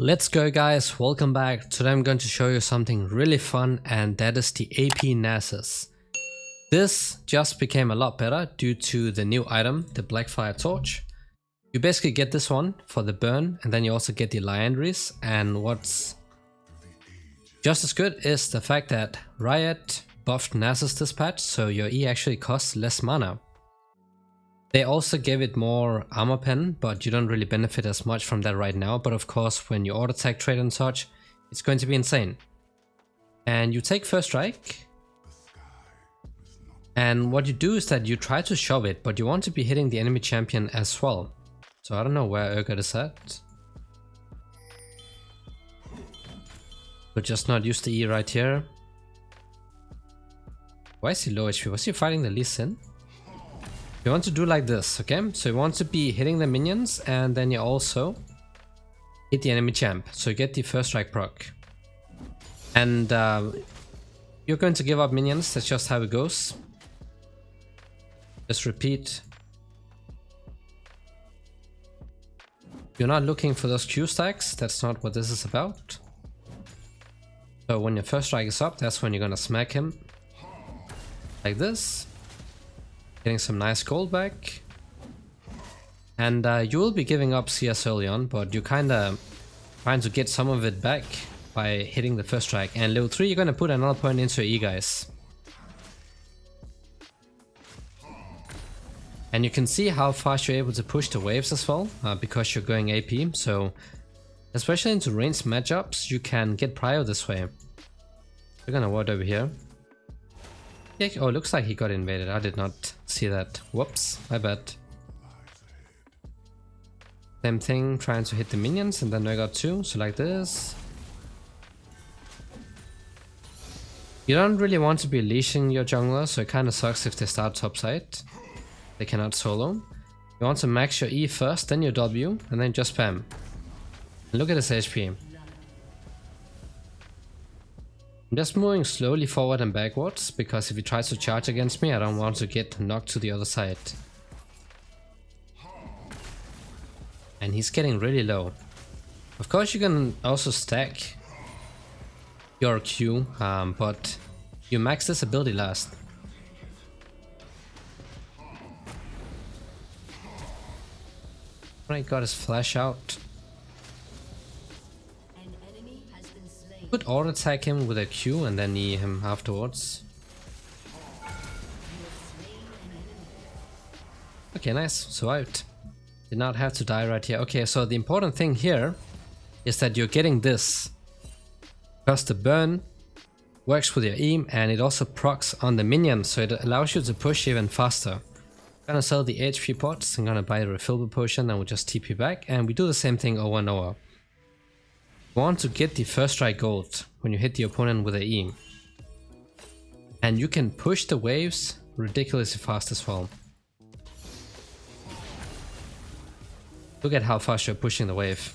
Let's go guys, welcome back. Today I'm going to show you something really fun, and that is the AP Nasus. This just became a lot better due to the new item, the Blackfire Torch. You basically get this one for the burn, and then you also get the Liandries, and what's just as good is the fact that Riot buffed Nasus this patch, so your E actually costs less mana. They also gave it more armor pen, but you don't really benefit as much from that right now. But of course, when you auto attack trade and such, it's going to be insane. And you take first strike. And what you do is that you try to shove it, but you want to be hitting the enemy champion as well. So I don't know where Urgot is at. But just not use the E right here. Why is he low HP? Was he fighting the Lee Sin? You want to do like this, okay? So you want to be hitting the minions, and then you also hit the enemy champ. So you get the first strike proc. And you're going to give up minions, that's just how it goes. Just repeat. You're not looking for those Q stacks, that's not what this is about. So when your first strike is up, that's when you're gonna smack him. Like this. Getting some nice gold back. And you will be giving up CS early on, but you kinda trying to get some of it back by hitting the first strike. And level 3 you're gonna put another point into your E, guys. And you can see how fast you're able to push the waves as well, because you're going AP. So especially into ranged matchups, you can get prio this way. We're gonna ward over here. Oh, looks like he got invaded. I did not see that. Whoops, my bad. Same thing, trying to hit the minions, and then I got 2, so like this. You don't really want to be leashing your jungler, so it kind of sucks if they start topside. They cannot solo. You want to max your E first, then your W, and then just spam. And look at his HP. I'm just moving slowly forward and backwards, because if he tries to charge against me, I don't want to get knocked to the other side. And he's getting really low. Of course you can also stack your Q, but you max this ability last. I got his flash out. Could auto attack him with a Q and then knee him afterwards. Okay, nice, survived. Did not have to die right here. Okay, so the important thing here is that you're getting this. Because the burn works with your aim, and it also procs on the minion, so it allows you to push even faster. I'm gonna sell the HP pots, I'm gonna buy a refillable potion, and we'll just TP back, and we do the same thing over and over. You want to get the first strike gold when you hit the opponent with an E. And you can push the waves ridiculously fast as well. Look at how fast you're pushing the wave.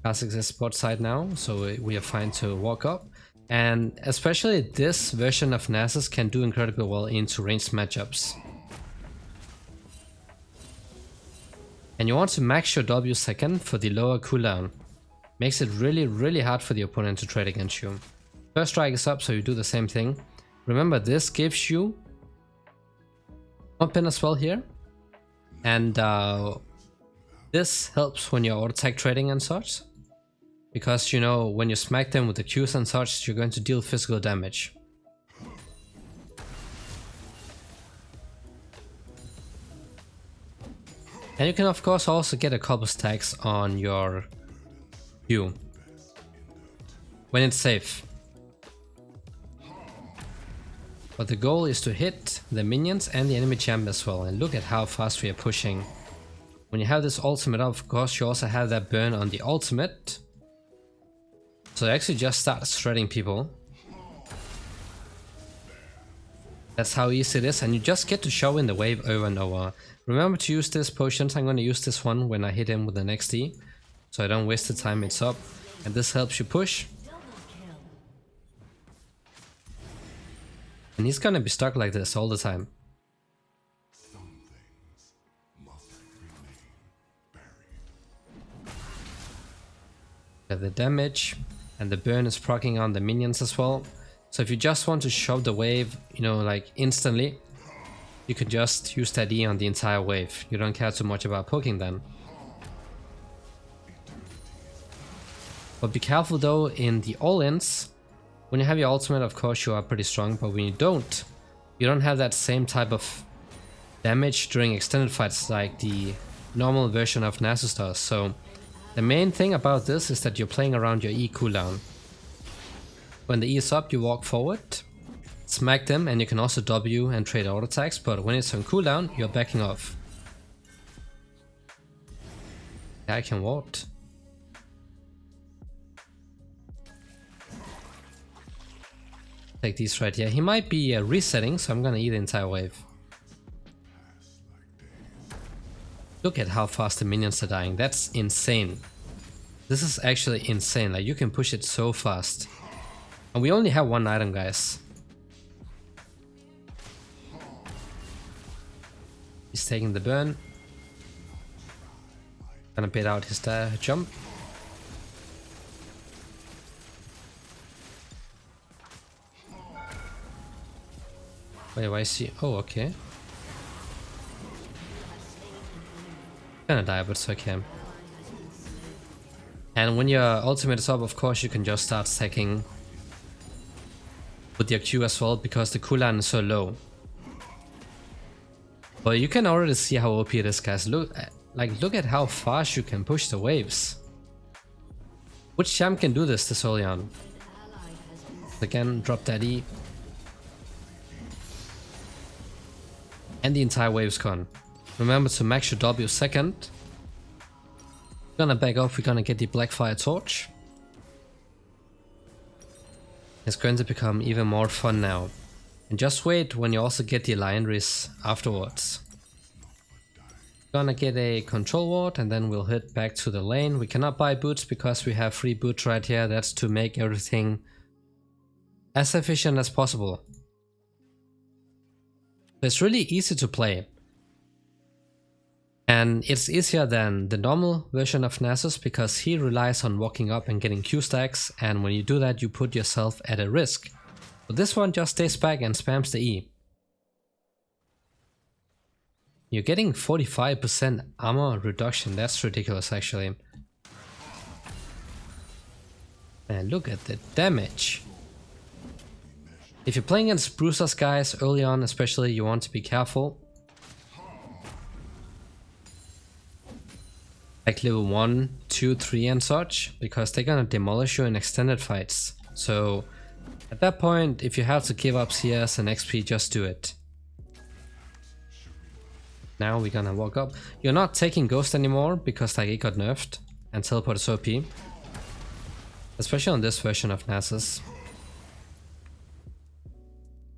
Kha'Zix is bot side now, so we are fine to walk up. And especially this version of Nasus can do incredibly well into ranged matchups. And you want to max your W second for the lower cooldown. Makes it really hard for the opponent to trade against you. First strike is up, so you do the same thing. Remember, this gives you one pin as well here. And this helps when you're auto attack trading and such. Because you know, when you smack them with the Qs and such, you're going to deal physical damage. And you can of course also get a couple stacks on your Q when it's safe. But the goal is to hit the minions and the enemy champ as well. And look at how fast we are pushing. When you have this ultimate up, of course you also have that burn on the ultimate. So you actually just start shredding people. That's how easy it is, and you just get to show in the wave over and over. Remember to use this potions. I'm going to use this one when I hit him with the next E, so I don't waste the time it's up. And this helps you push. And he's gonna be stuck like this all the time. The damage and the burn is proccing on the minions as well. So if you just want to shove the wave, you know, like instantly, you can just use that E on the entire wave. You don't care too much about poking then. But be careful though in the all-ins. When you have your ultimate, of course you are pretty strong, but when you don't have that same type of damage during extended fights like the normal version of Nasus does. So the main thing about this is that you're playing around your E cooldown. When the E is up, you walk forward, smack them, and you can also W and trade auto attacks, but when it's on cooldown, you're backing off. I can ward. Take these right here. He might be resetting, so I'm gonna eat the entire wave. Look at how fast the minions are dying. That's insane. This is actually insane. Like, you can push it so fast. And we only have one item, guys. He's taking the burn. Gonna bait out his jump. Wait, why is he? Oh, okay. Gonna die, but it's okay. And when your ultimate is up, of course, you can just start stacking with your Q as well, because the cooldown is so low. But you can already see how OP it is, guys. Look at how fast you can push the waves. Which champ can do this early on? Again, drop that E. And the entire wave's gone. Remember to max your W second. We're gonna back off, we're gonna get the Blackfire Torch. It's going to become even more fun now. And just wait when you also get the Lion afterwards. Gonna get a control ward and then we'll head back to the lane. We cannot buy boots because we have free boots right here. That's to make everything as efficient as possible. It's really easy to play. And it's easier than the normal version of Nasus because he relies on walking up and getting Q stacks, and when you do that you put yourself at a risk. But this one just stays back and spams the E. You're getting 45% armor reduction, that's ridiculous actually. And look at the damage. If you're playing against bruisers, guys, early on especially, you want to be careful. Like level 1, 2, 3 and such, because they're gonna demolish you in extended fights. So at that point, if you have to give up CS and XP, just do it. Now we're gonna walk up. You're not taking Ghost anymore because like it got nerfed and teleport is OP. Especially on this version of Nasus.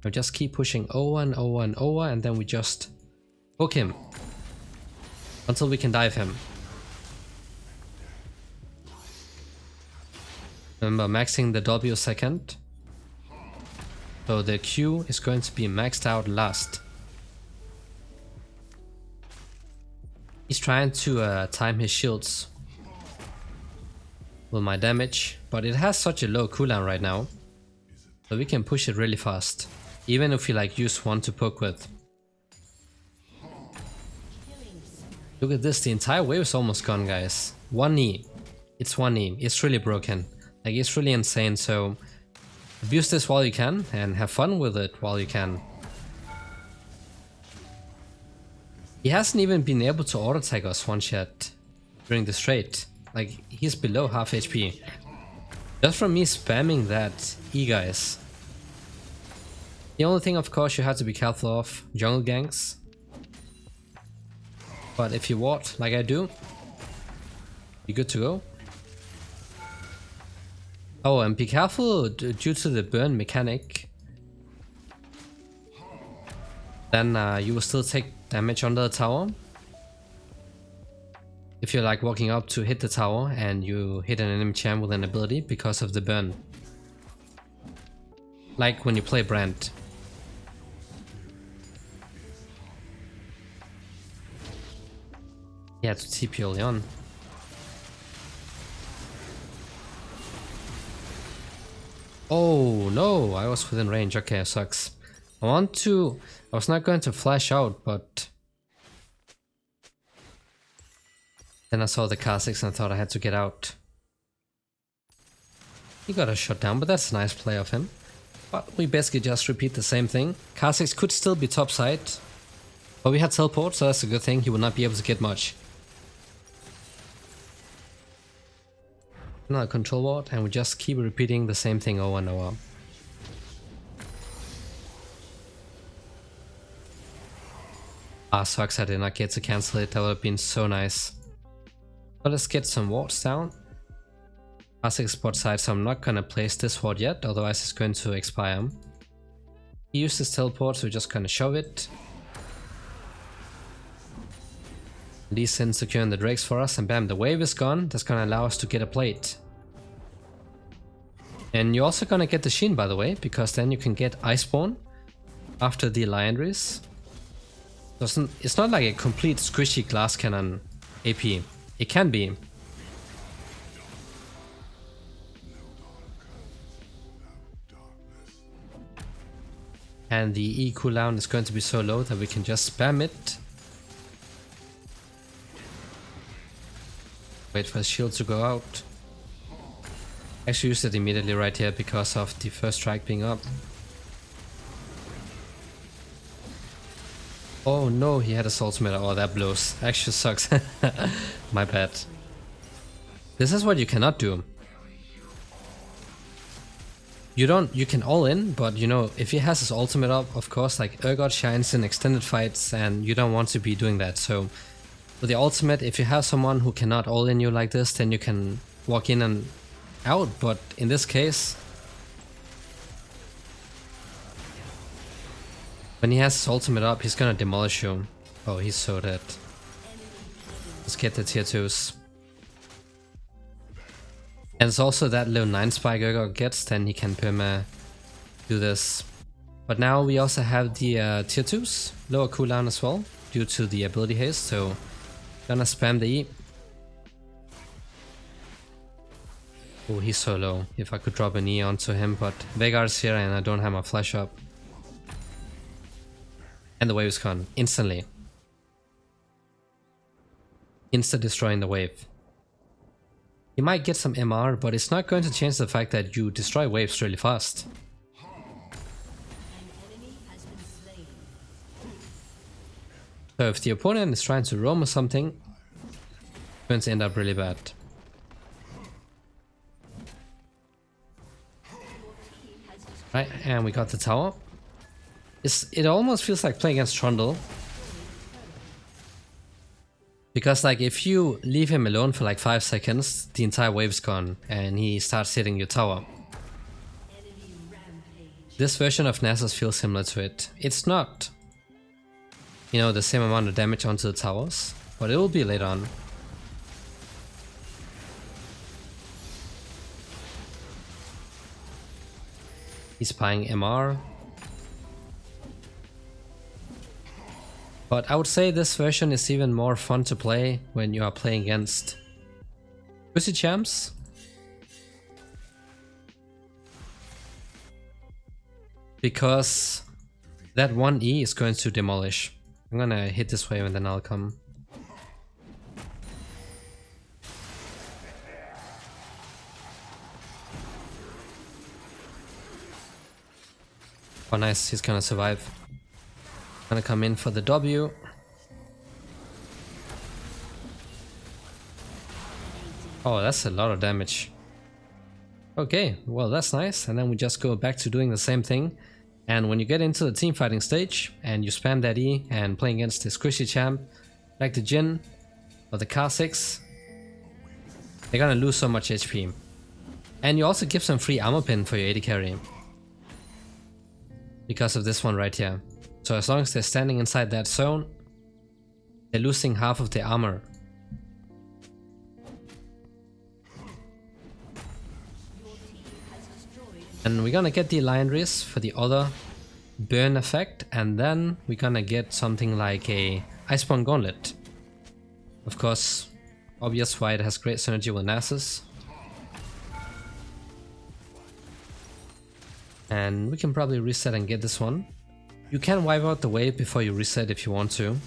We just keep pushing over and over and over, and then we just hook him until we can dive him. Remember, maxing the W second. So the Q is going to be maxed out last. He's trying to time his shields with my damage, but it has such a low cooldown right now, so we can push it really fast, even if we like use one to poke with. Look at this, the entire wave is almost gone, guys. One E. It's one E. It's really broken. Like, it's really insane, so abuse this while you can and have fun with it while you can. He hasn't even been able to auto tag us once yet during this trade. Like, he's below half HP. Just from me spamming that E, guys. The only thing, of course, you have to be careful of, jungle ganks. But if you ward like I do, you're good to go. Oh, and be careful due to the burn mechanic. Then you will still take damage under the tower. If you're like walking up to hit the tower and you hit an enemy champ with an ability because of the burn. Like when you play Brand. Yeah, to TP early on. Oh no, I was within range. Okay, sucks. I was not going to flash out, but then I saw the Kha'Zix and I thought I had to get out. He got a shot down, but that's a nice play of him. But we basically just repeat the same thing. Kha'Zix could still be topside, but we had teleport, so that's a good thing. He would not be able to get much. Another control ward, and we just keep repeating the same thing over and over. Ah, sucks I did not get to cancel it. That would have been so nice. But let's get some wards down. Kha'Zix spot side, so I'm not gonna place this ward yet, otherwise it's going to expire. He used his teleport, so we're just gonna shove it. Lee Sin securing the drakes for us, and bam, the wave is gone. That's gonna allow us to get a plate. And you're also gonna get the Sheen, by the way, because then you can get Iceborne after the Liandry's. It's not like a complete squishy glass cannon AP. It can be. And the E cooldown is going to be so low that we can just spam it. Wait for his shield to go out. Actually used it immediately right here because of the first strike being up. Oh no, he had a soul smitter. Oh, that blows. Actually sucks. My bad. This is what you cannot do. You can all in, but you know, if he has his ultimate up, of course, like Urgot shines in extended fights and you don't want to be doing that. So with the ultimate, if you have someone who cannot all in you like this, then you can walk in and out. But in this case, when he has his ultimate up, he's gonna demolish you. Oh, he's so dead. Let's get the tier 2s. And it's also that little 9 spike Urgot gets, then he can perma do this. But now we also have the tier 2s, lower cooldown as well, due to the ability haste, so gonna spam the E. Oh, he's so low. If I could drop an E onto him, but Veigar's here and I don't have my flash up. And the wave is gone, instantly. Insta destroying the wave. You might get some MR, but it's not going to change the fact that you destroy waves really fast. So if the opponent is trying to roam or something, it's going to end up really bad. Right, and we got the tower. It almost feels like playing against Trundle. Because like if you leave him alone for like 5 seconds, the entire wave's gone and he starts hitting your tower. This version of Nasus feels similar to it. It's not, you know, the same amount of damage onto the towers, but it will be later on. He's buying MR. But I would say this version is even more fun to play when you are playing against pussy champs. Because that 1E is going to demolish. I'm gonna hit this wave and then I'll come. Oh nice, he's gonna survive. Gonna come in for the W. Oh, that's a lot of damage. Okay, well that's nice. And then we just go back to doing the same thing. And when you get into the team fighting stage and you spam that E and playing against the squishy champ like the Jhin or the Kha'Zix, they're gonna lose so much HP. And you also give some free armor pin for your AD carry. Because of this one right here. So as long as they're standing inside that zone, they're losing half of their armor. And we're gonna get the Liandry's for the other burn effect, and then we're gonna get something like a Iceborne Gauntlet. Of course, obvious why it has great synergy with Nasus. And we can probably reset and get this one. You can wipe out the wave before you reset if you want to.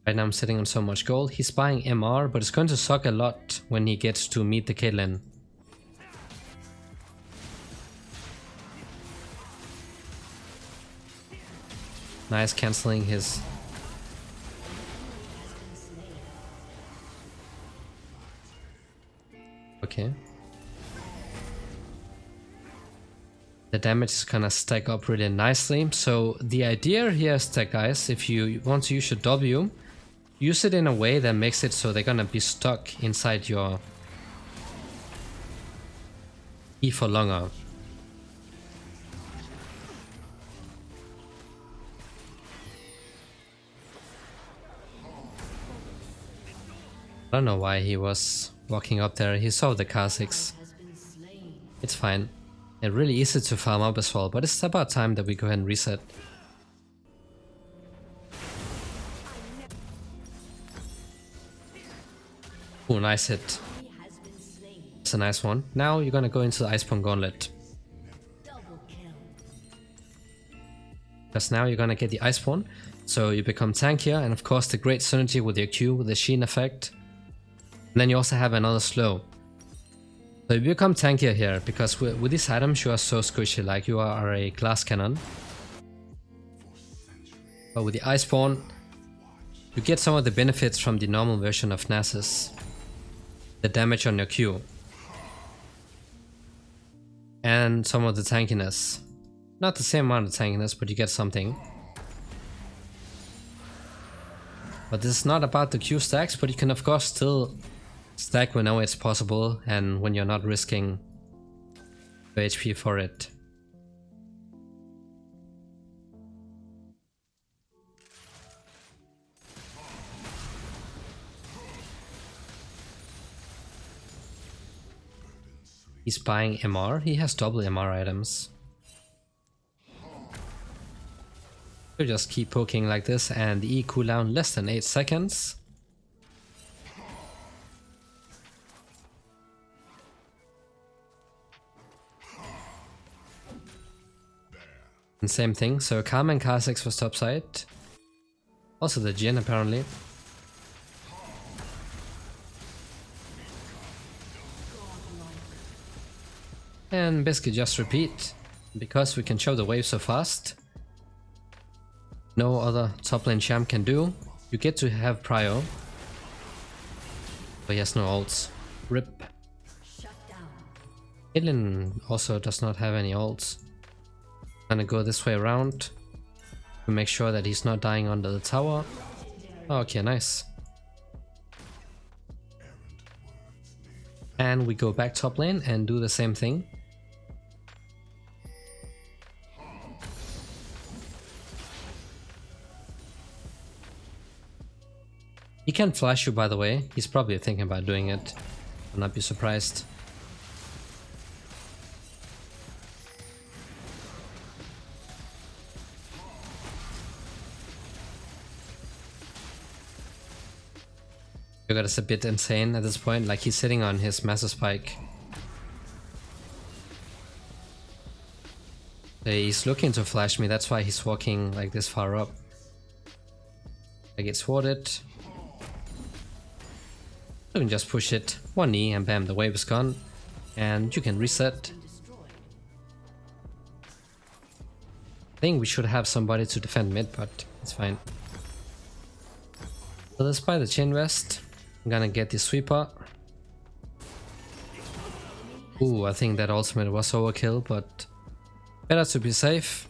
Right now I'm sitting on so much gold. He's buying MR, but it's going to suck a lot when he gets to meet the Caitlyn. Nice, cancelling his... Okay. The damage is gonna stack up really nicely. So the idea here is that, guys, if you want to use your W, use it in a way that makes it so they're gonna be stuck inside your E for longer. I don't know why he was walking up there. He saw the Kha'Zix. It's fine. It's really easy to farm up as well, but it's about time that we go ahead and reset. Oh, nice hit. It's a nice one. Now you're gonna go into the Iceborne Gauntlet. Because now you're gonna get the Iceborne, so you become tankier, and of course the great synergy with your Q with the Sheen effect. And then you also have another slow. So you become tankier here, because with these items you are so squishy, like you are a glass cannon. But with the Iceborne, you get some of the benefits from the normal version of Nasus. The damage on your Q. And some of the tankiness. Not the same amount of tankiness, but you get something. But this is not about the Q stacks, but you can of course still stack whenever it's possible and when you're not risking the HP for it. He's buying MR, he has double MR items. You just keep poking like this, and the E cooldown less than 8 seconds. And same thing, so Karma and Kha'Zix was topside. Also the Jhin apparently. And basically just repeat, because we can show the wave so fast. No other top lane champ can do. You get to have prio. But he has no ults. RIP. Caitlyn also does not have any ults. Gonna go this way around to make sure that he's not dying under the tower. Okay, nice. And we go back top lane and do the same thing. He can flash you, by the way. He's probably thinking about doing it. I'll not be surprised. It's a bit insane at this point, like he's sitting on his massive spike. He's looking to flash me, that's why he's walking like this far up. I get thwarted. You can just push it, one knee and bam, the wave is gone. And you can reset. I think we should have somebody to defend mid, but it's fine. So let's buy the chain vest. I'm gonna get the sweeper. Ooh, I think that ultimate was overkill, but better to be safe.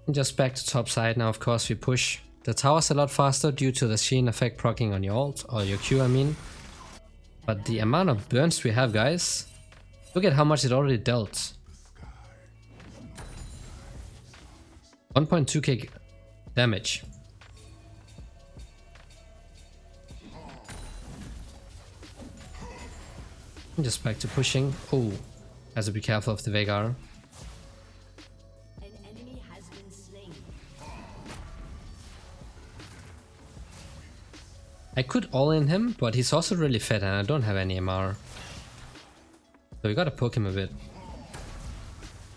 And just back to top side now, of course we push the towers a lot faster due to the Sheen effect proccing on your ult, or your Q I mean. But the amount of burns we have, guys, look at how much it already dealt. 1.2k damage. And just back to pushing. Oh, has to be careful of the Veigar. An enemy has been slain. I could all in him, but he's also really fed and I don't have any MR. So we gotta poke him a bit.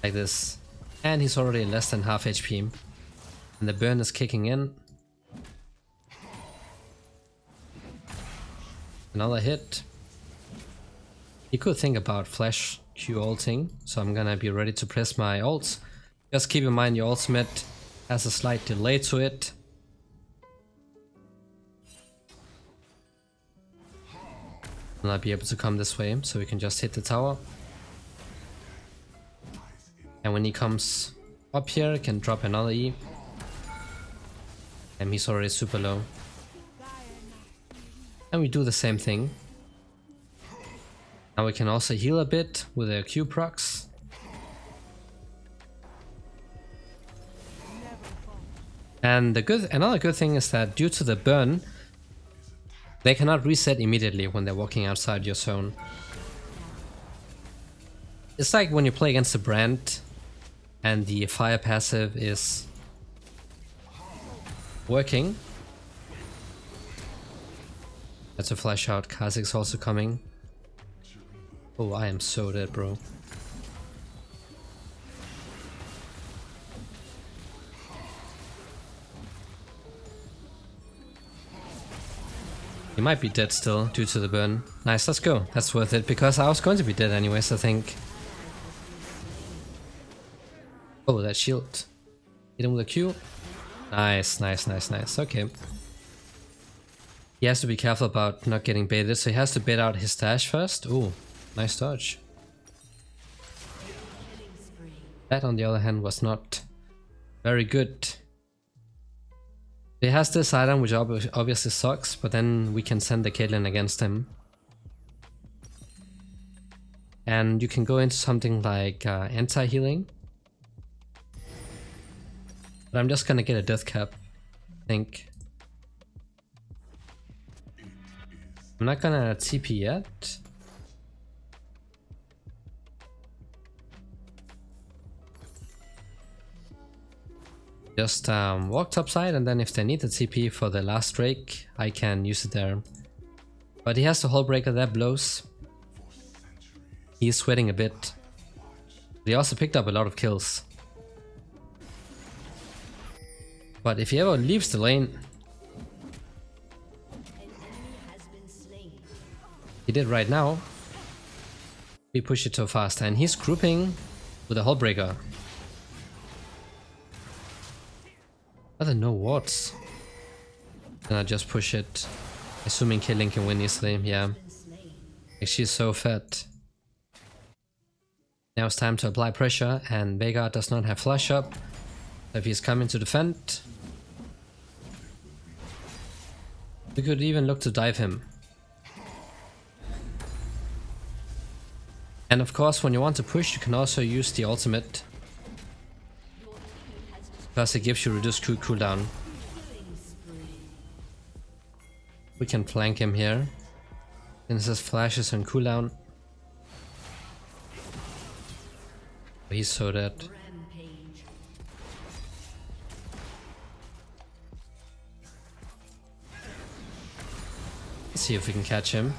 Like this. And he's already less than half HP. And the burn is kicking in. Another hit. He could think about flash Q ulting, so I'm gonna be ready to press my ults. Just keep in mind your ultimate has a slight delay to it. I'll not be able to come this way, so we can just hit the tower. And when he comes up here, I can drop another E. And he's already super low. And we do the same thing. Now we can also heal a bit with our Q procs. And another good thing is that due to the burn, they cannot reset immediately when they're walking outside your zone. It's like when you play against a brand and the fire passive is working. That's a flash out. Kha'Zix's also coming. Oh, I am so dead, bro. He might be dead still due to the burn. Nice, let's go. That's worth it because I was going to be dead anyways, I think. Oh, that shield. Hit him with a Q. Nice, nice, nice, nice. Okay. He has to be careful about not getting baited, so he has to bait out his dash first. Ooh, nice dodge. That, on the other hand, was not very good. He has this item, which obviously sucks, but then we can send the Caitlyn against him. And you can go into something like anti-healing. But I'm just gonna get a death cap, I think. I'm not gonna TP yet. Just walk topside, and then if they need the TP for the last Drake, I can use it there. But he has the hull breaker that blows. He's sweating a bit. He also picked up a lot of kills. But if he ever leaves the lane, he did right now, we push it so fast, and he's grouping with a hull breaker. Other no wards. Then I just push it, assuming Caitlyn can win easily. Yeah, like she's so fat. Now it's time to apply pressure, and Veigar does not have flash up. If he's coming to defend, we could even look to dive him. And of course, when you want to push, you can also use the ultimate, because it gives you reduced cooldown. We can flank him here. And this is flashes and cooldown. He's so dead. Let's see if we can catch him.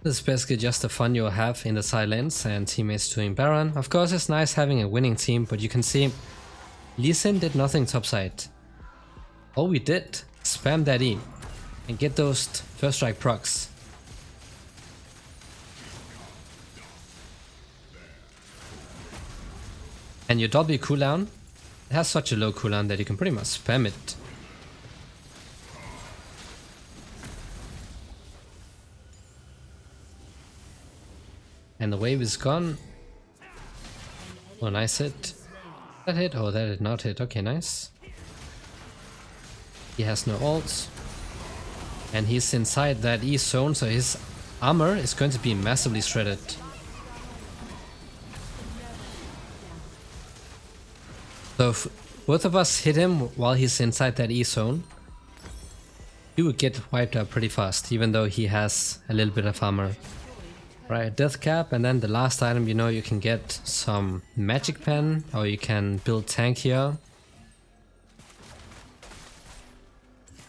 This is basically just the fun you'll have in the silence and teammates doing Baron. Of course, it's nice having a winning team, but you can see Lee Sin did nothing topside. All we did, spam that E and get those first strike procs. And your W cooldown, it has such a low cooldown that you can pretty much spam it. And the wave is gone. Oh, nice hit. That hit? Oh, that did not hit. Okay, nice. He has no ults. And he's inside that E zone, so his armor is going to be massively shredded. So if both of us hit him while he's inside that E zone, he would get wiped out pretty fast, even though he has a little bit of armor. Right, death cap, and then the last item, you know, you can get some magic pen, or you can build tank here.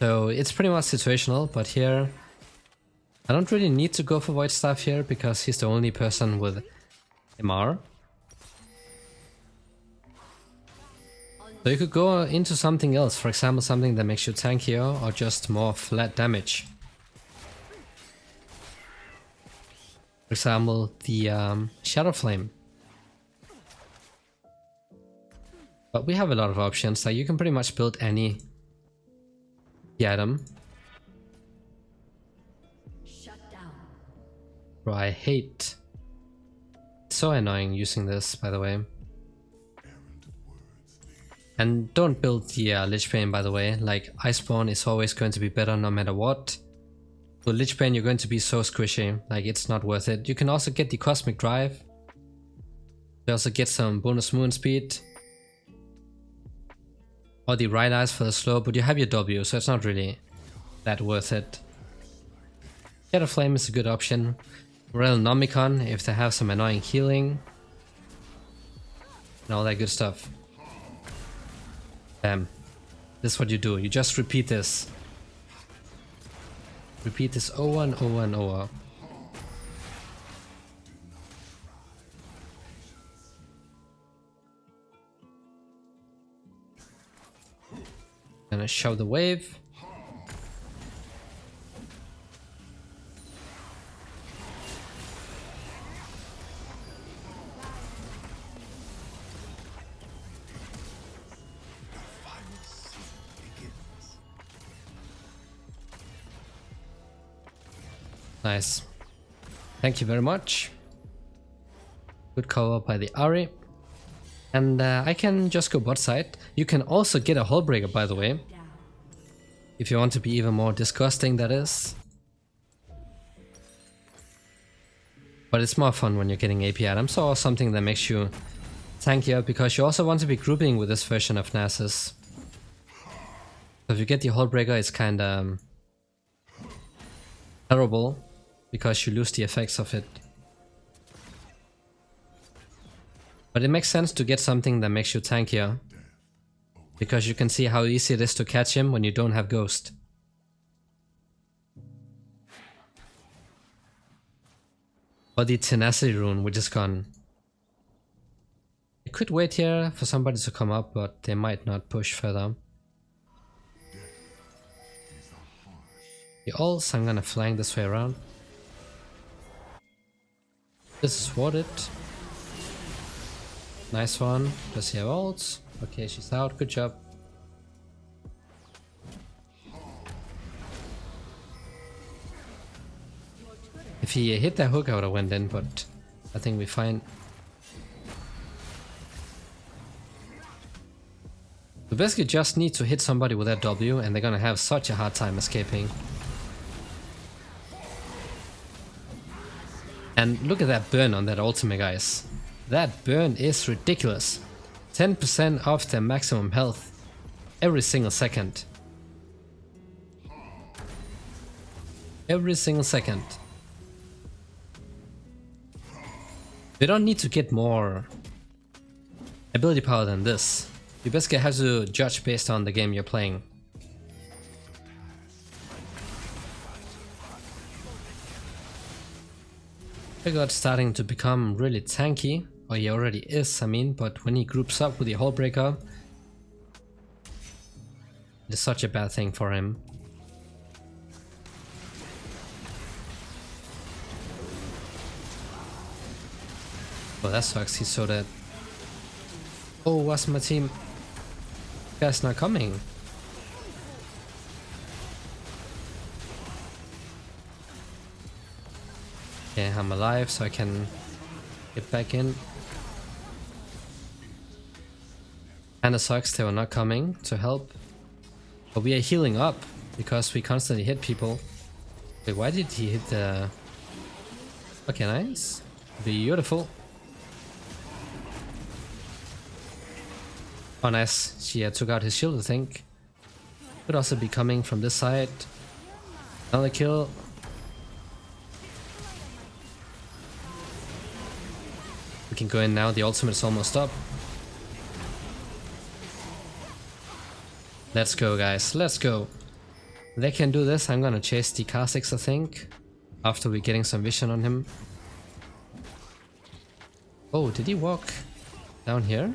So it's pretty much situational, but here I don't really need to go for void staff here because he's the only person with MR. So you could go into something else, for example something that makes you tankier or just more flat damage. For example, the Shadow Flame. But we have a lot of options, like you can pretty much build any item. Shut down. Bro, I hate... It's so annoying using this, by the way. And don't build the Lich Bane, by the way. Like, Iceborne is always going to be better no matter what. With Lich Bane, you're going to be so squishy. Like, it's not worth it. You can also get the Cosmic Drive. You also get some bonus moon speed. Or the Right Eyes for the slow, but you have your W, so it's not really that worth it. Shadow Flame is a good option. Nomicon, if they have some annoying healing. And all that good stuff. Bam. This is what you do. You just repeat this. Repeat this over and over and over. Gonna show the wave. Nice. Thank you very much. Good cover by the Ari. And I can just go bot side. You can also get a Hullbreaker, by the way. If you want to be even more disgusting, that is. But it's more fun when you're getting AP items or something that makes you tankier, because you also want to be grouping with this version of Nasus. So if you get the Hullbreaker, it's kinda terrible, because you lose the effects of it. But it makes sense to get something that makes you tankier, because you can see how easy it is to catch him when you don't have Ghost. Or the Tenacity rune, which is gone. I could wait here for somebody to come up, but they might not push further. The ults, I'm gonna flank this way around. This is warded. Nice one. Does he have ults? Okay, she's out. Good job. If he hit that hook, I would have went in, but I think we're fine. We basically just need to hit somebody with that W, and they're gonna have such a hard time escaping. And look at that burn on that ultimate, guys. That burn is ridiculous. 10% off their maximum health every single second. Every single second. They don't need to get more ability power than this. You basically have to judge based on the game you're playing. Yeagerlol starting to become really tanky, or he already is, I mean, but when he groups up with the Hullbreaker, it's such a bad thing for him. Oh, that sucks, he's so dead. Oh, what's my team? Guy's not coming. Okay, I'm alive, so I can get back in. Kinda sucks they were not coming to help. But we are healing up, because we constantly hit people. Wait, why did he hit the... Okay, nice. Beautiful. Oh, nice. She took out his shield, I think. Could also be coming from this side. Another kill. We can go in now, the ultimate is almost up. Let's go guys, let's go. They can do this, I'm gonna chase the Kha'Zix I think. After we're getting some vision on him. Oh, did he walk down here?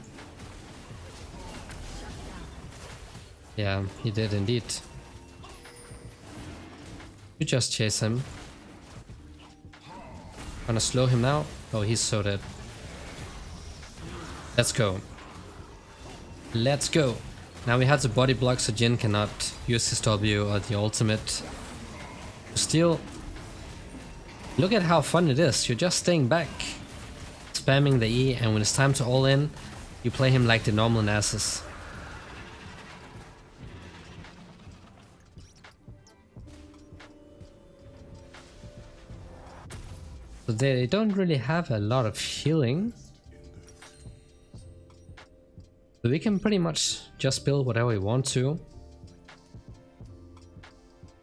Yeah, he did indeed. You just chase him. Gonna slow him now. Oh, he's so dead. Let's go. Let's go. Now we have the body block so Jin cannot use his W or the ultimate. Still, look at how fun it is. You're just staying back, spamming the E, and when it's time to all in, you play him like the normal Nasus. So they don't really have a lot of healing. So we can pretty much just build whatever we want to.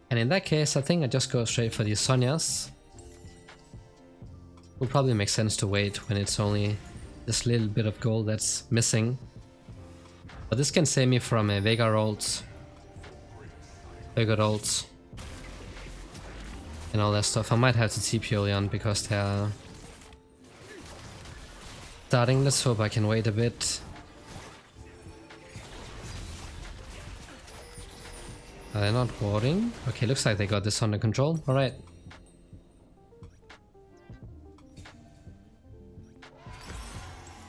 And in that case, I think I just go straight for these Sonyas. Will probably make sense to wait when it's only this little bit of gold that's missing. But this can save me from a Yeagerlol, and all that stuff. I might have to TP early on because they're starting. Let's hope I can wait a bit. Are they not warding? Okay, looks like they got this under control. Alright.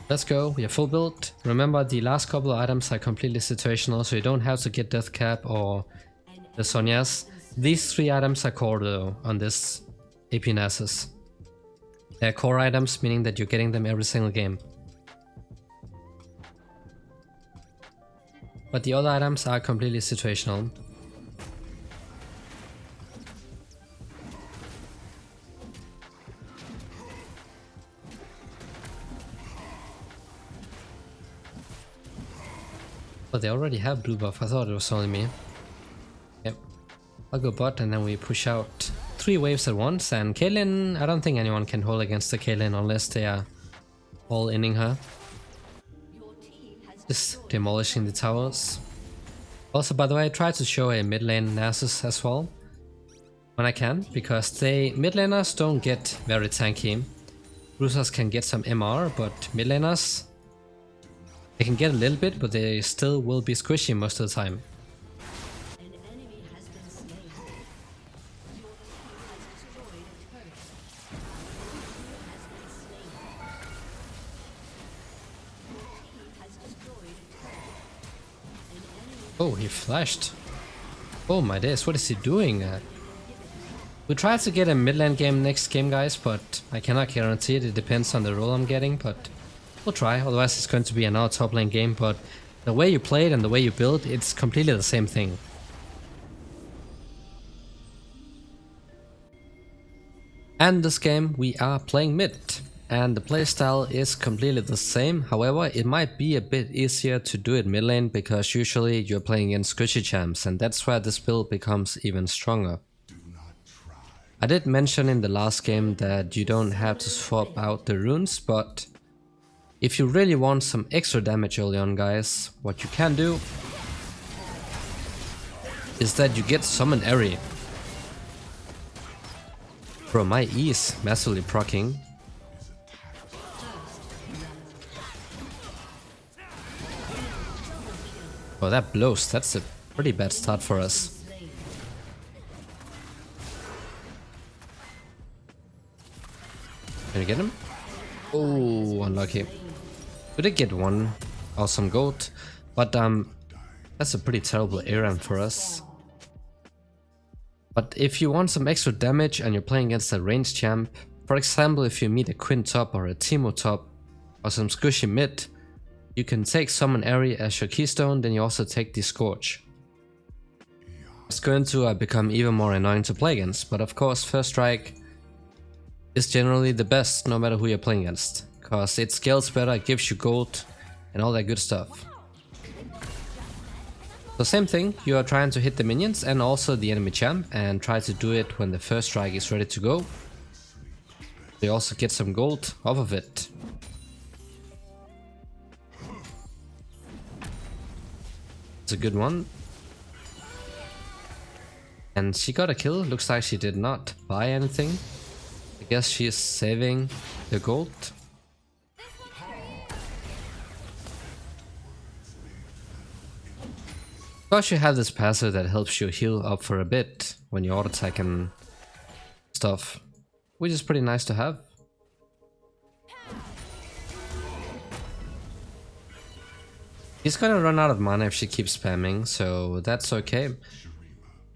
Let's go, we are full build. Remember, the last couple of items are completely situational, so you don't have to get Death Cap or the Sonyas. These 3 items are core though on this AP Nasus. They're core items, meaning that you're getting them every single game. But the other items are completely situational. But they already have blue buff, I thought it was only me. Yep. I'll go bot and then we push out 3 waves at once, and Caitlyn, I don't think anyone can hold against the Caitlyn unless they are all inning her. Just demolishing the towers. Also, by the way, I try to show a mid lane Nasus as well when I can, because they mid laners don't get very tanky. Bruisers can get some MR, but mid laners, they can get a little bit, but they still will be squishy most of the time. An enemy has been slain. Your team has destroyed a turret. Has been slain. Your team has destroyed a turret. An enemy Oh, he flashed. Oh my days, what is he doing? We tried to get a mid lane game next game, guys, but I cannot guarantee it. It depends on the role I'm getting, but we'll try. Otherwise it's going to be another top lane game, but the way you play it and the way you build, it's completely the same thing. And this game we are playing mid, and the playstyle is completely the same. However, it might be a bit easier to do it mid lane because usually you're playing against squishy champs, and that's where this build becomes even stronger. I did mention in the last game that you don't have to swap out the runes, but if you really want some extra damage early on, guys, what you can do is that you get Summon Airy. Bro, my E is massively proccing. Oh, that blows. That's a pretty bad start for us. Can we get him? Oh, unlucky. We did get one awesome gold, but that's a pretty terrible ARAM for us. But if you want some extra damage and you're playing against a ranged champ, for example if you meet a Quinn top or a Teemo top or some squishy mid, you can take Summon Airy as your keystone, then you also take the Scourge. It's going to become even more annoying to play against, but of course First Strike is generally the best no matter who you're playing against, because it scales better, it gives you gold and all that good stuff. So same thing, you are trying to hit the minions and also the enemy champ, and try to do it when the First Strike is ready to go. You also get some gold off of it. It's a good one. And she got a kill. Looks like she did not buy anything. I guess she is saving the gold. Plus you have this passive that helps you heal up for a bit when you auto attack and stuff, which is pretty nice to have. She's gonna run out of mana if she keeps spamming, so that's okay.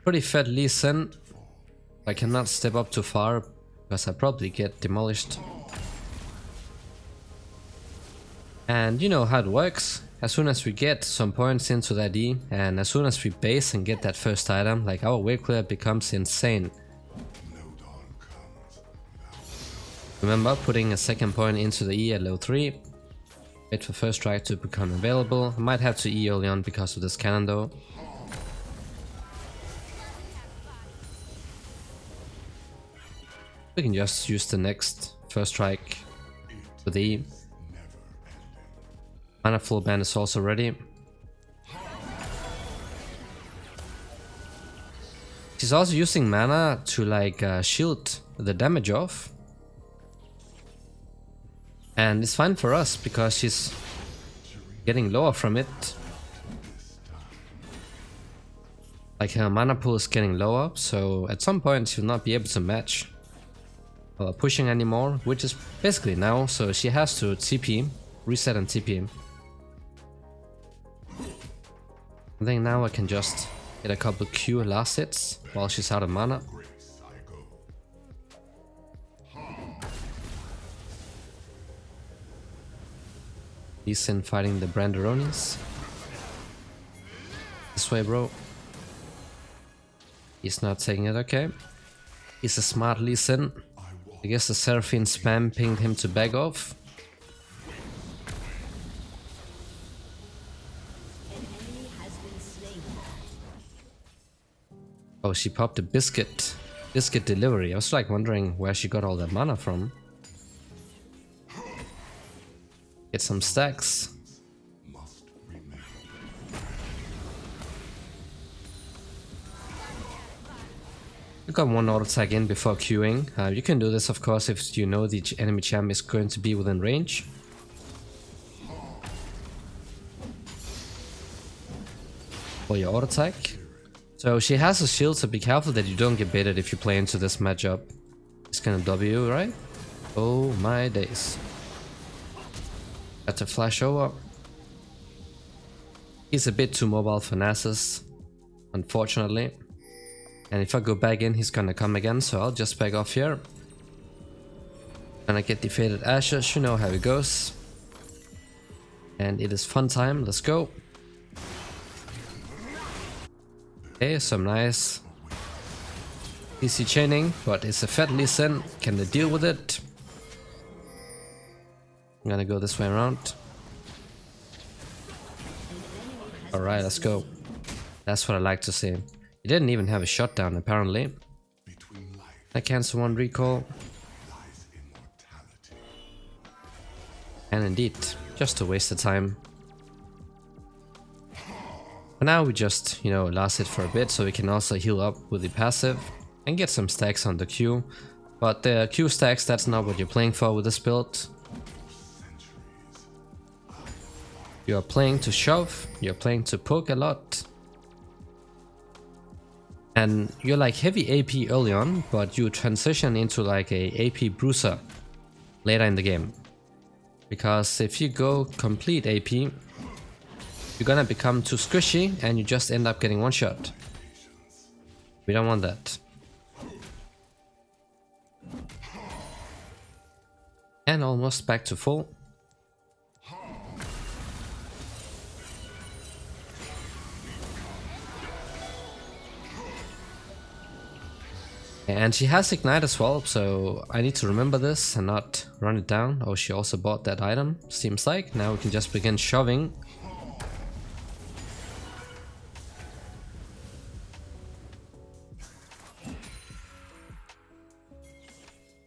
Pretty fed Lee Sin. I cannot step up too far because I probably get demolished. And you know how it works. As soon as we get some points into that E, and as soon as we base and get that first item, like our wave clear becomes insane. Remember putting a second point into the E at level 3. Wait for first strike to become available. I might have to E early on because of this cannon though. We can just use the next first strike with the E. Mana full band is also ready. She's also using mana to like shield the damage off. And it's fine for us because she's getting lower from it. Like her mana pool is getting lower, so at some point she'll not be able to match pushing anymore, which is basically now, so she has to TP, reset and TP. I think now I can just get a couple Q last hits while she's out of mana. Lee Sin fighting the Branderonis. This way, bro. He's not taking it, okay. He's a smart Lee Sin. I guess the Seraphine spam pinged him to back off. Oh, she popped a biscuit delivery. I was like wondering where she got all that mana from. Get some stacks. You got one auto attack in before queuing. You can do this of course if you know the enemy champ is going to be within range. For your auto attack. So she has a shield, so be careful that you don't get baited if you play into this matchup. It's gonna W, right? Oh my days. Got to flash over. He's a bit too mobile for Nasus, unfortunately. And if I go back in, he's gonna come again, so I'll just back off here. Gonna get defeated Ashes, you know how it goes. And it is fun time, let's go. Okay, some nice DC chaining, but it's a fat Lee Sin. Can they deal with it? I'm gonna go this way around. Alright, let's go. That's what I like to see. He didn't even have a shutdown apparently. I cancel one recall. And indeed, just to waste the time. For now we just, you know, last it for a bit so we can also heal up with the passive and get some stacks on the Q. But the Q stacks, that's not what you're playing for with this build. You are playing to shove, you're playing to poke a lot. And you're like heavy AP early on, but you transition into like a AP bruiser later in the game. Because if you go complete AP, you're gonna become too squishy and you just end up getting one shot. We don't want that. And almost back to full. And she has Ignite as well, so I need to remember this and not run it down. Oh, she also bought that item, seems like. Now we can just begin shoving.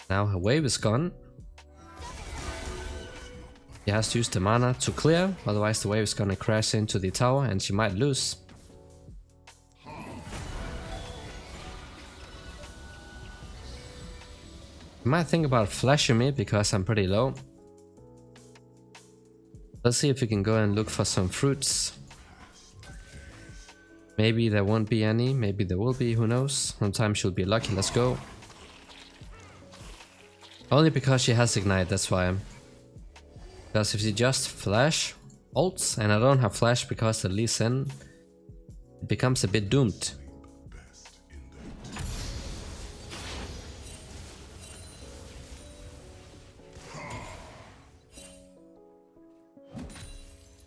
Now her wave is gone. She has to use the mana to clear, otherwise the wave is gonna crash into the tower and she might lose. You might think about flashing me because I'm pretty low. Let's see if we can go and look for some fruits. Maybe there won't be any, maybe there will be, who knows. Sometimes she'll be lucky, let's go. Only because she has Ignite, that's why. Because if she just flash ults, and I don't have flash because the Lee Sin, it becomes a bit doomed.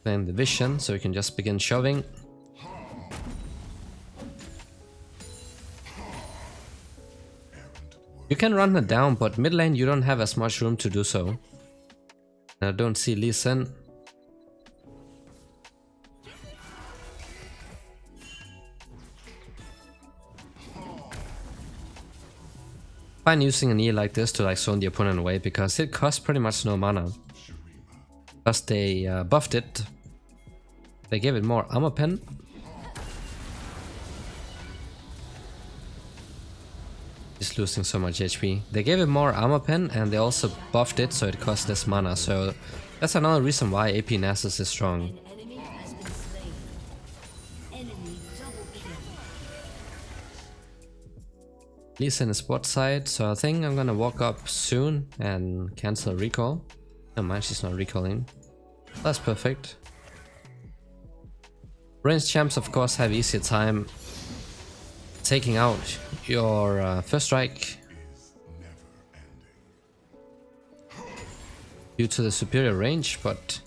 Then the vision, so we can just begin shoving. You can run her down, but mid lane you don't have as much room to do so. And I don't see Lee Sin. Fine using an E like this to like zone the opponent away because it costs pretty much no mana. Because they buffed it. They gave it more armor pen. It's losing so much HP. They gave it more armor pen and they also buffed it so it costs less mana. So that's another reason why AP Nasus is strong. An enemy has been slain. Enemy double kill. Lee Sin is bot side, so I think I'm gonna walk up soon and cancel recall. Oh man, she's not recalling. That's perfect. Ranged champs of course have easier time taking out your first strike due to the superior range, but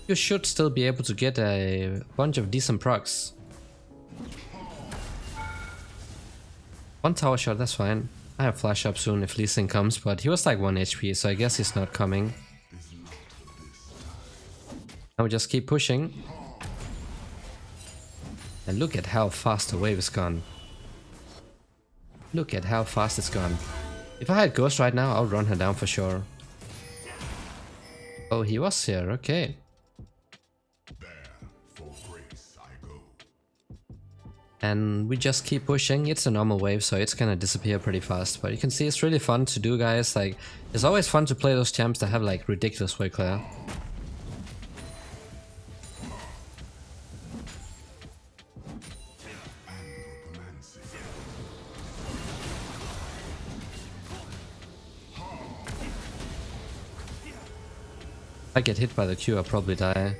you should still be able to get a bunch of decent procs. One tower shot, that's fine. I have flash up soon if Lee Sin comes, but he was like 1 HP, so I guess he's not coming. Now we just keep pushing. And look at how fast the wave is gone. Look at how fast it's gone. If I had Ghost right now, I would run her down for sure. Oh, he was here, okay. And we just keep pushing. It's a normal wave, so it's gonna disappear pretty fast. But you can see it's really fun to do, guys. Like, it's always fun to play those champs that have like ridiculous wave clear. If I get hit by the Q, I'll probably die.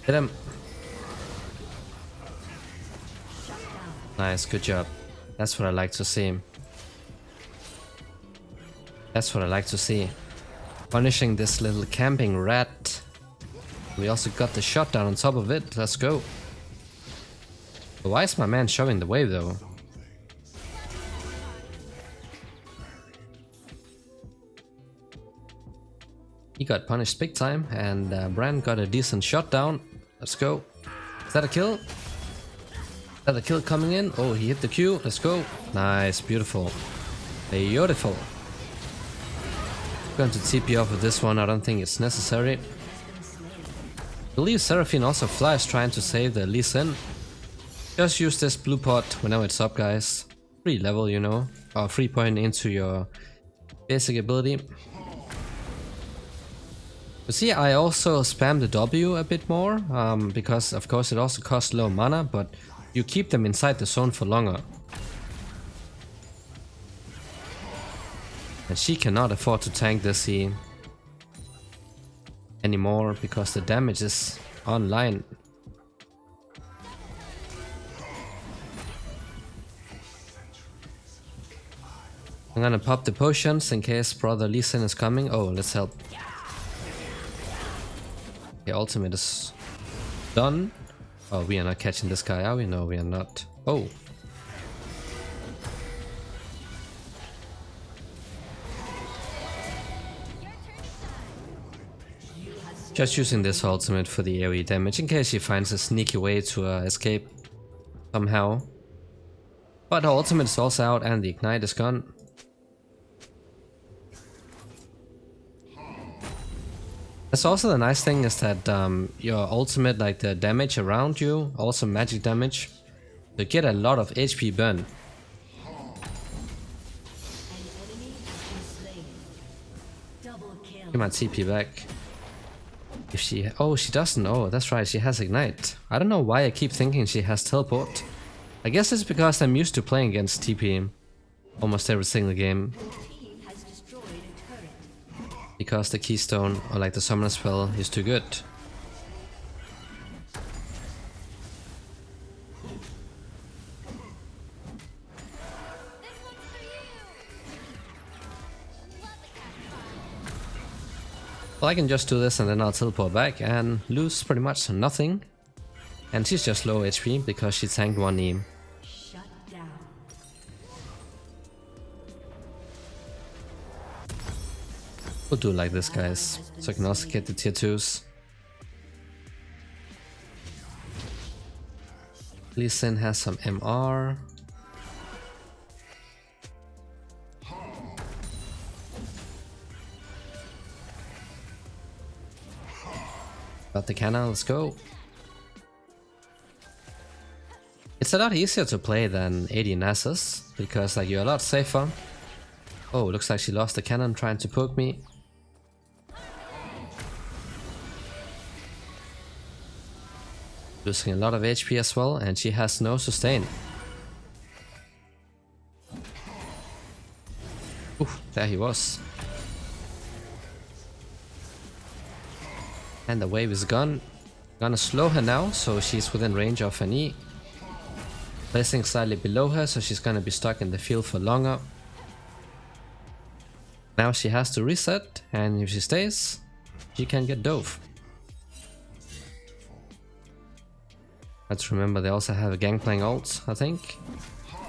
Hit him. Nice, good job. That's what I like to see. That's what I like to see. Punishing this little camping rat. We also got the shot down on top of it. Let's go. Why is my man shoving the wave though? He got punished big time, and Brand got a decent shot down. Let's go. Is that a kill? Is that a kill coming in? Oh, he hit the Q. Let's go. Nice, beautiful. Beautiful. Going to TP off of this one. I don't think it's necessary. I believe Seraphine also flies trying to save the Lee Sin. Just use this blue pot whenever it's up, guys. Free level, you know. Or free point into your basic ability. You see, I also spam the W a bit more, because of course it also costs low mana, but you keep them inside the zone for longer. And she cannot afford to tank this E anymore, because the damage is online. I'm gonna pop the potions in case brother Lee Sin is coming. Oh, let's help. The ultimate is done. Oh, we are not catching this guy, are we? No, we are not. Oh. Just using this ultimate for the AoE damage in case he finds a sneaky way to escape somehow. But her ultimate is also out and the ignite is gone. That's also the nice thing is that your ultimate, like the damage around you, also magic damage, you get a lot of HP burn. An enemy has been slain. Double kill. She might TP back. If she... Oh, she doesn't. Oh, that's right. She has ignite. I don't know why I keep thinking she has teleport. I guess it's because I'm used to playing against TP almost every single game. Team has destroyed a turret. Because the keystone, or like the summon spell, is too good. Well, I can just do this and then I'll teleport back and lose pretty much nothing. And she's just low HP because she tanked one E. Shut down. We'll do like this, guys, so I can also get the tier 2s. Lee Sin has some MR. Got the cannon, let's go. It's a lot easier to play than AD Nasus, because like you're a lot safer. Oh, looks like she lost the cannon trying to poke me. Losing a lot of HP as well, and she has no sustain. Oof, there he was. And the wave is gone. Gonna slow her now, so she's within range of an E. Placing slightly below her, so she's gonna be stuck in the field for longer. Now she has to reset, and if she stays, she can get dove. Let's remember they also have a Gangplank ult, I think.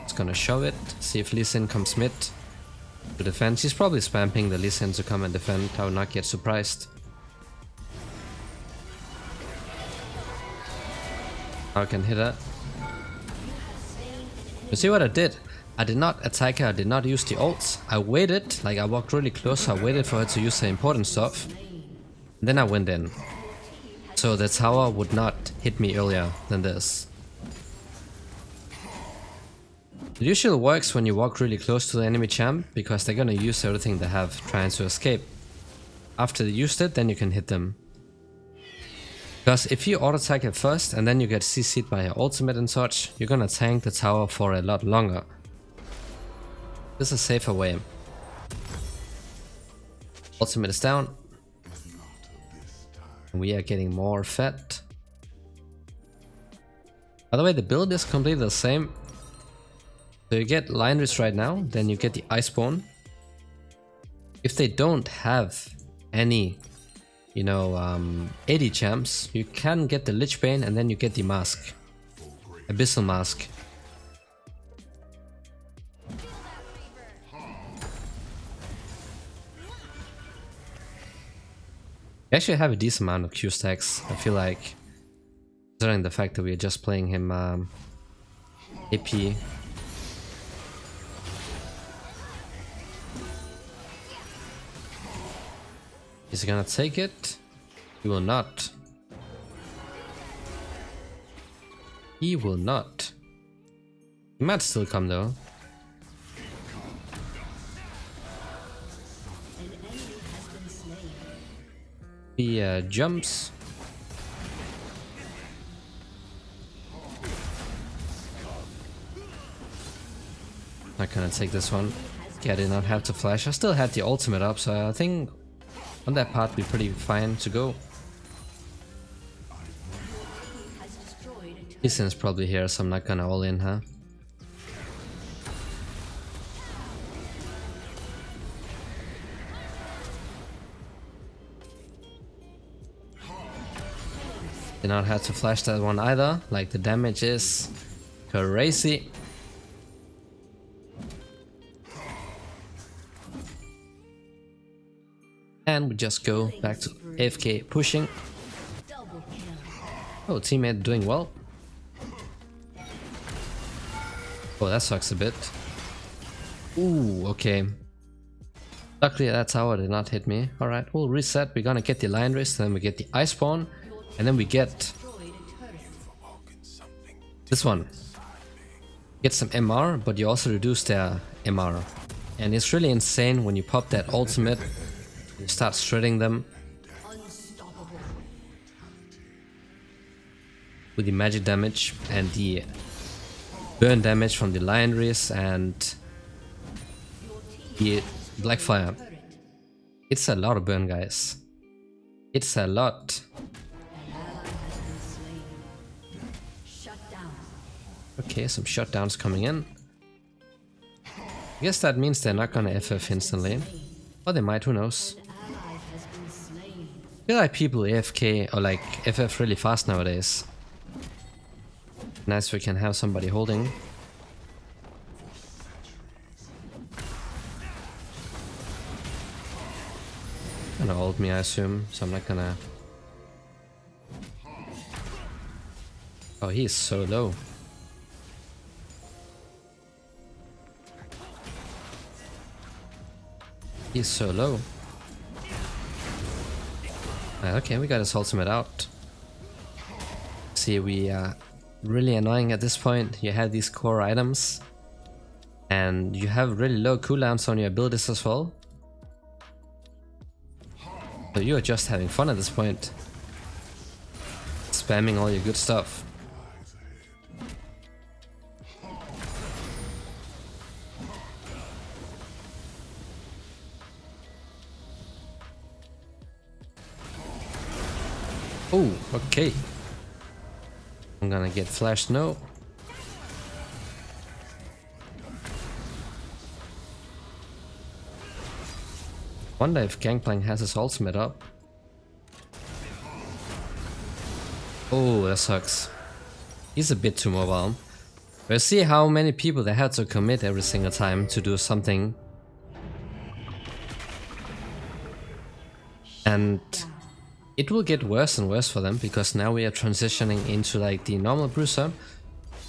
It's gonna shove it, see if Lee Sin comes mid to defend. She's probably spamming the Lee Sin to come and defend, I would not get surprised. I can hit her. You see what I did? I did not attack her, I did not use the ults. I waited, like I walked really close, I waited for her to use the important stuff. And then I went in. So the tower would not hit me earlier than this. It usually works when you walk really close to the enemy champ, because they're gonna use everything they have trying to escape. After they used it, then you can hit them. Because if you auto attack it first and then you get CC'd by her ultimate and such, you're gonna tank the tower for a lot longer. This is a safer way. Ultimate is down. We are getting more fed. By the way, the build is completely the same. So you get Lioness right now, then you get the Iceborne. If they don't have any, you know, AD champs, you can get the Lich Bane and then you get the mask. Abyssal Mask. We actually have a decent amount of Q stacks, I feel like, considering the fact that we are just playing him AP. Is he gonna take it? He will not. He will not. He might still come though. An enemy has been slain. He jumps. Not gonna take this one. Yeah, I did not have to flash. I still had the ultimate up, so I think on that part we're pretty fine to go. Easton's probably here, so I'm not gonna all in, huh? Did not have to flash that one either, like the damage is crazy. And we just go back to AFK pushing. Double kill. Oh, teammate doing well. Oh, that sucks a bit. Ooh, okay. Luckily that tower did not hit me. Alright, we'll reset. We're gonna get the Lion Wrist, then we get the Ice Spawn, and then we get this one. Get some MR, but you also reduce their MR. And it's really insane when you pop that ultimate, you start shredding them with the magic damage and the burn damage from the Lion Wrist and the Blackfire. It's a lot of burn, guys. It's a lot. Okay, some shutdowns coming in. I guess that means they're not gonna FF instantly. Or they might, who knows. I feel like people AFK or like FF really fast nowadays. Nice, we can have somebody holding. Gonna ult me, I assume, so I'm not gonna... Oh, he's so low. He's so low. Okay, we got his ultimate out. See, we are really annoying at this point. You have these core items, and you have really low cooldowns on your abilities as well. So you are just having fun at this point. Spamming all your good stuff. Oh, okay. I'm gonna get flashed now. Wonder if Gangplank has his ultimate up. Oh, that sucks. He's a bit too mobile. But see how many people they had to commit every single time to do something. And it will get worse and worse for them, because now we are transitioning into like the normal bruiser.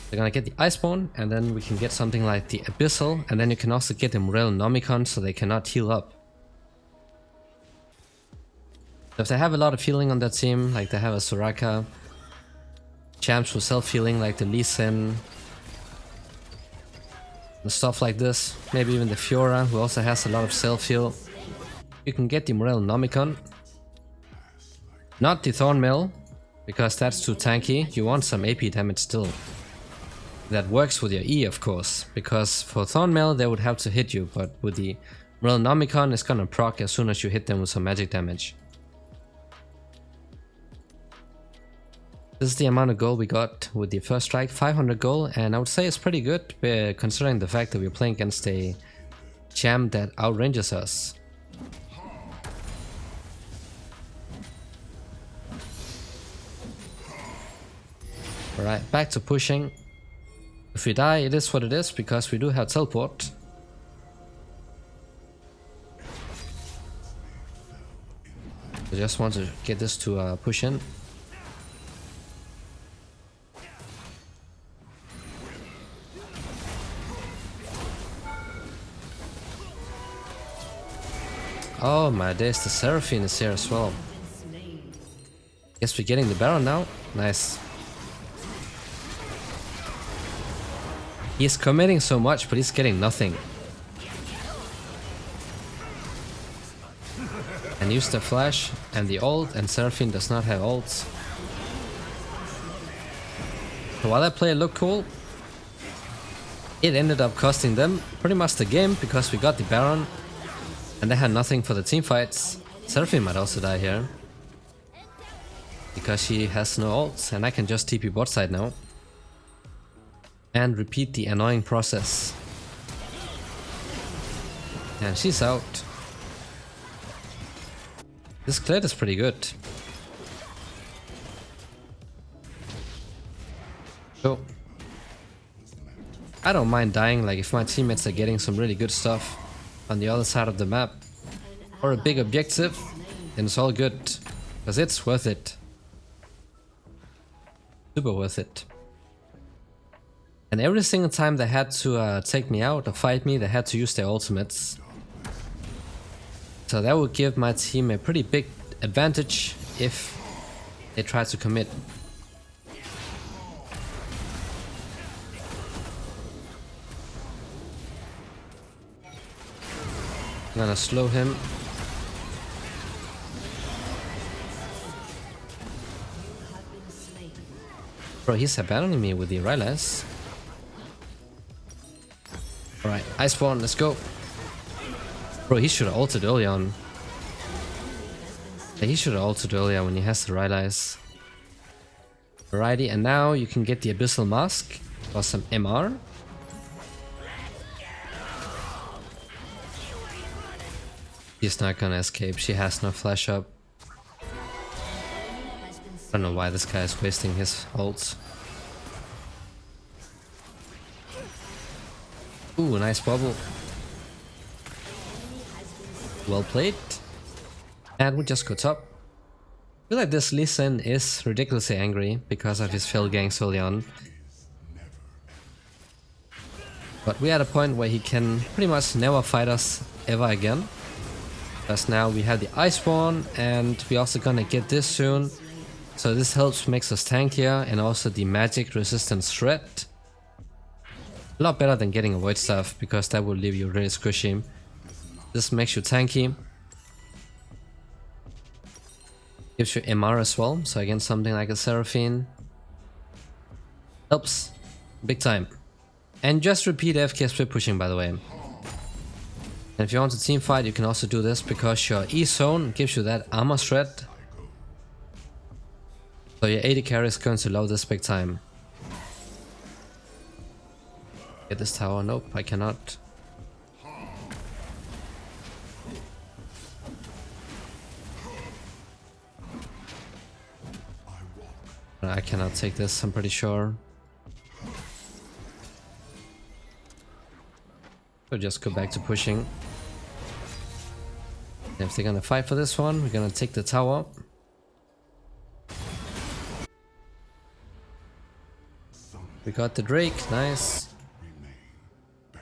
They're gonna get the Iceborne, and then we can get something like the Abyssal, and then you can also get the Morel Nomicon, so they cannot heal up. So if they have a lot of healing on their team, like they have a Soraka, champs with self-healing like the Lee Sin, and stuff like this, maybe even the Fiora, who also has a lot of self-heal, you can get the Morel Nomicon. Not the Thornmail, because that's too tanky. You want some AP damage still. That works with your E, of course, because for Thornmail they would have to hit you, but with the Morel Nomicon it's gonna proc as soon as you hit them with some magic damage. This is the amount of gold we got with the first strike, 500 gold, and I would say it's pretty good considering the fact that we're playing against a champ that outranges us. Alright, back to pushing. If we die, it is what it is, because we do have teleport. I just want to get this to push in. Oh my days, the Seraphine is here as well. Guess we're getting the Baron now. Nice. He's committing so much, but he's getting nothing. And use the flash and the ult, and Seraphine does not have ults. So while that play looked cool, it ended up costing them pretty much the game, because we got the Baron and they had nothing for the team fights. Seraphine might also die here, because she has no ults, and I can just TP bot side now. And repeat the annoying process. And she's out. This Kled is pretty good. So I don't mind dying, like if my teammates are getting some really good stuff on the other side of the map or a big objective, then it's all good, because it's worth it. Super worth it. And every single time they had to take me out or fight me, they had to use their ultimates. So that would give my team a pretty big advantage if they try to commit. I'm gonna slow him. Bro, he's abandoning me with the Rylas. Alright, Iceborne, let's go. Bro, he should have ulted early on. Yeah, he should have ulted earlier when he has the Rylas. Alrighty, and now you can get the Abyssal Mask or some MR. She's not gonna escape, she has no flash up. I don't know why this guy is wasting his ults. Ooh, nice bubble. Well played. And we just go top. I feel like this Lee Sin is ridiculously angry because of his failed ganks early on. But we're at a point where he can pretty much never fight us ever again. Because now we have the Iceborne and we're also gonna get this soon. So this helps makes us tankier and also the magic resistance threat. A lot better than getting a void staff because that will leave you really squishy. This makes you tanky. Gives you MR as well, so against something like a Seraphine. Helps. Big time. And just repeat AFK split pushing, by the way. And if you want to team fight, you can also do this because your E zone gives you that armor threat. So your AD carry is going to load this big time. Get this tower? Nope, I cannot. I cannot take this, I'm pretty sure. So just go back to pushing. And if they're gonna fight for this one, we're gonna take the tower. We got the Drake, nice.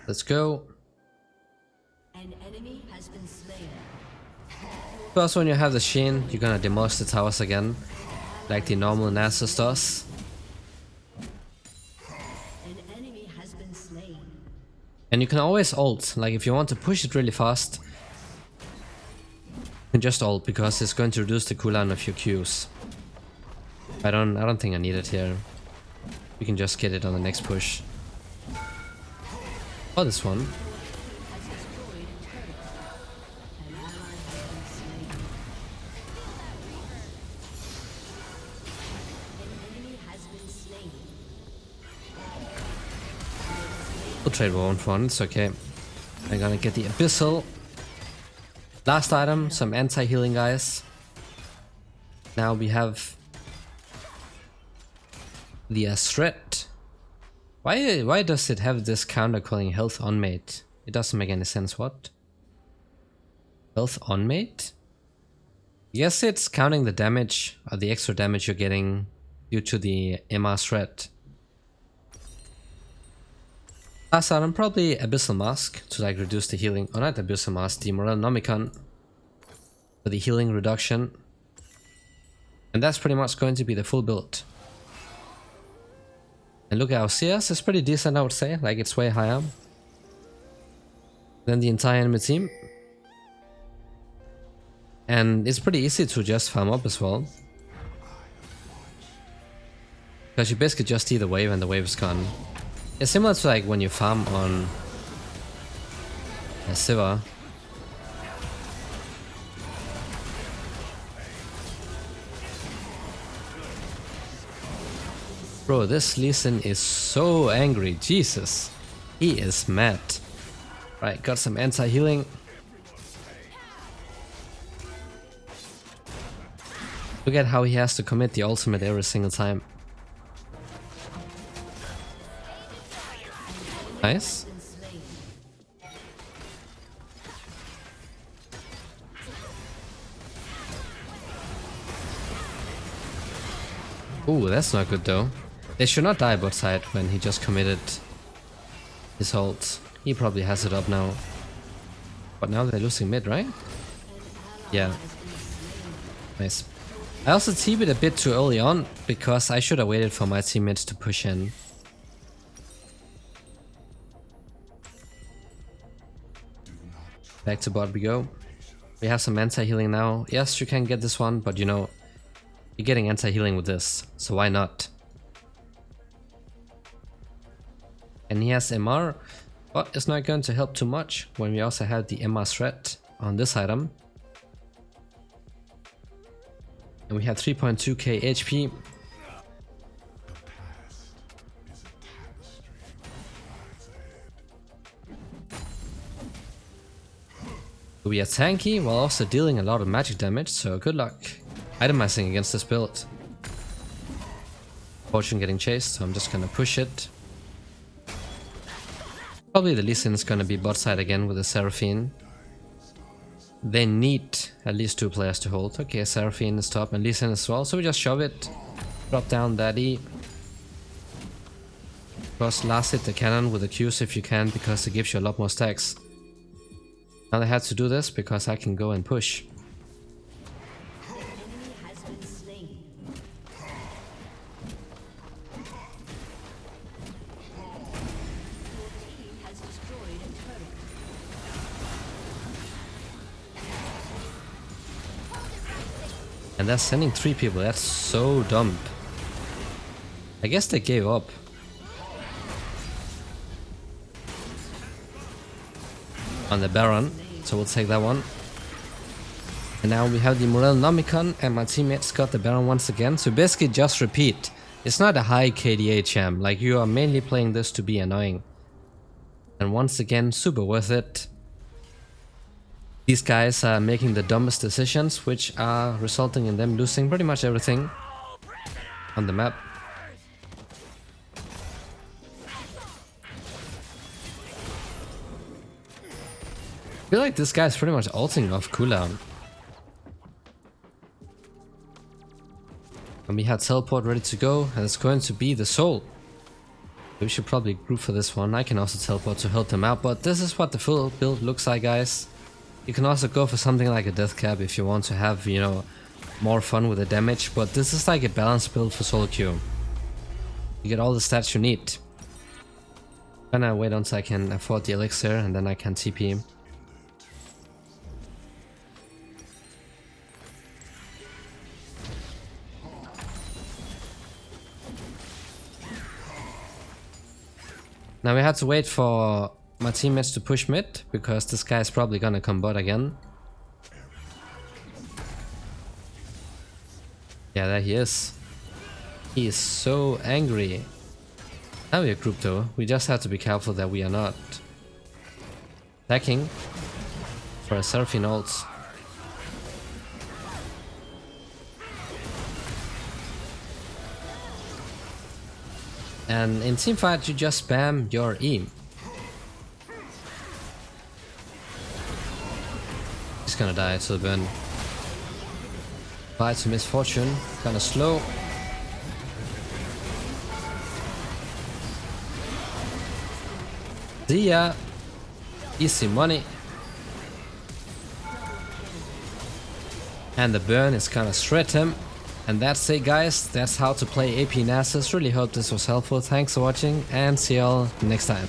Let's go. An enemy has been slain. First, when you have the Sheen, you're gonna demolish the towers again, like the normal Nasus does. An enemy has been slain. And you can always ult, like if you want to push it really fast, you can just ult because it's going to reduce the cooldown of your Qs. I don't think I need it here. We can just get it on the next push. Or this one. We'll trade one for one, it's okay. I'm gonna get the Abyssal. Last item, some anti-healing guys. Now we have the threat. Why does it have this counter calling health on mate? It doesn't make any sense, what? Health on mate? Yes, it's counting the damage or the extra damage you're getting due to the MR threat. Last item, probably Abyssal Mask to like reduce the healing, or not Abyssal Mask, the Morelnomicon for the healing reduction. And that's pretty much going to be the full build. And look at our CS, it's pretty decent, I would say, like it's way higher than the entire enemy team. And it's pretty easy to just farm up as well. Because you basically just see the wave and the wave is gone. It's similar to like when you farm on a Sivir. Bro, this Lee Sin is so angry, Jesus. He is mad. Right, got some anti-healing. Look at how he has to commit the ultimate every single time. Nice. Ooh, that's not good though. They should not die bot side when he just committed his ult. He probably has it up now. But now they're losing mid, right? Yeah. Nice. I also TP'd a bit too early on because I should have waited for my teammates to push in. Back to bot we go. We have some anti-healing now. Yes, you can get this one, but you know, you're getting anti-healing with this, so why not? And he has MR, but it's not going to help too much when we also have the MR threat on this item. And we have 3.2k HP. We are tanky while also dealing a lot of magic damage, so good luck itemizing against this build. Fortune getting chased, so I'm just gonna push it. Probably the Lee Sin is gonna be bot side again with the Seraphine. They need at least 2 players to hold. Okay, Seraphine is top and Lee Sin as well, so we just shove it. Drop down that E. Plus last hit the cannon with the Qs if you can, because it gives you a lot more stacks. Now they had to do this because I can go and push. An enemy has been slain. Your team has destroyed a turret. And they're sending 3 people, that's so dumb. I guess they gave up. On the Baron, so we'll take that one. And now we have the Morel Nomicon, and my teammates got the Baron once again. So basically just repeat. It's not a high KDA champ, like you are mainly playing this to be annoying. And once again, super worth it. These guys are making the dumbest decisions, which are resulting in them losing pretty much everything on the map. I feel like this guy's pretty much ulting off cooldown. And we had teleport ready to go, and it's going to be the soul. We should probably group for this one. I can also teleport to help them out, but this is what the full build looks like, guys. You can also go for something like a death cap if you want to have, you know, more fun with the damage, but this is like a balanced build for solo queue. You get all the stats you need. I'm gonna wait until I can afford the elixir, and then I can TP. Now we had to wait for my teammates to push mid, because this guy is probably gonna come bot again. Yeah, there he is. He is so angry. Now we are grouped though. We just have to be careful that we are not attacking for a Seraphine ult. And in teamfight you just spam your E. He's gonna die to the burn. Bye to Misfortune, kinda slow. See ya! Easy money. And the burn is gonna shred him. And that's it, guys. That's how to play AP Nasus. Really hope this was helpful. Thanks for watching and see y'all next time.